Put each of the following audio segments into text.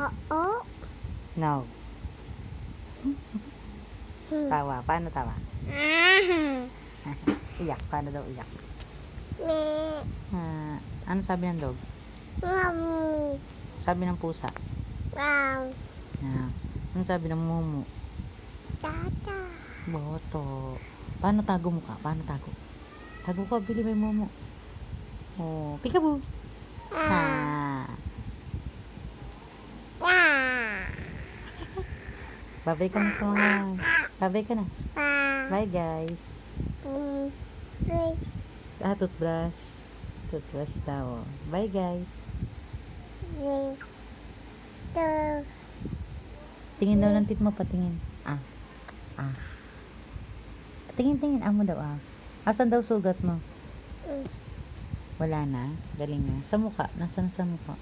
Oo. No. Tawa. Paano tawa? Iyak. Paano daw iyak? Ano sabi ng dog? Sabi ng pusa? Ano sabi ng mumu? Tata. Boto. Paano tago mo ka? Paano tago? Tago ka, bili may mumu. Oh, peekaboo. Babay ka na sa mga... Babay ka na. Bye, guys. Toothbrush. Toothbrush daw. Bye, guys. Tingin daw ng tit mo, patingin. Tingin. Amo daw, Asan daw sugat mo? Wala na? Galing na. Sa mukha? Nasaan sa mukha?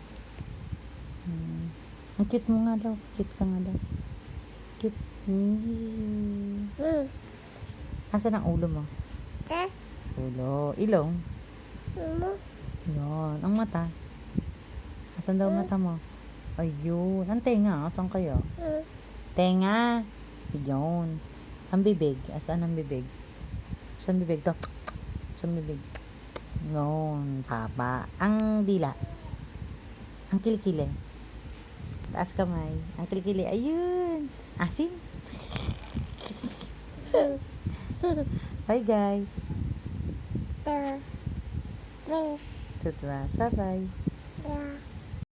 Ang cute mo nga daw. Cute ka nga daw. Cute. Asan ang ulo mo? Ulo. Ilong? Yan. Ang mata? Asan daw mata mo? Ayun. Ang tenga. Asan kayo? Tenga. Ayun. Ang bibig. Asan ang bibig? Asan bibig to? Asan bibig? Yun. Tapa. Ang dila. Ang kilikili. Taas kamay. Ang kilikili. Ayun. Asin. Bye, guys. Toothbrush. Bye-bye.